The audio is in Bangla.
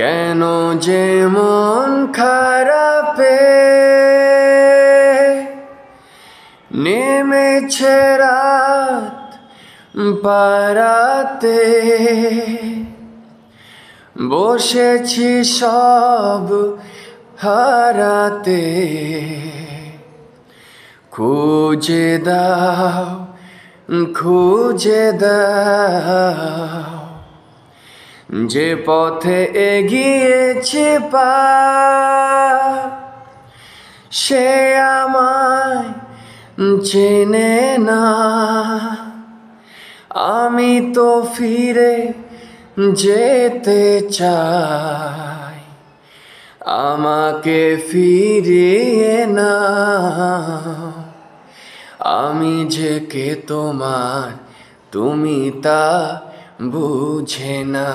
কেন যে মন খারাপে নেমেছে রাত পারাতে, বসেছি সব হারাতে। খুঁজে দাও, খুঁজে দাও, যে পথে এগিয়েছি পা, সে আমায় চেনে না। আমি তো ফিরে যেতে চাই, আমাকে ফিরিয়ে না। আমি যে কে তোমার, তুমি তা বুঝে না।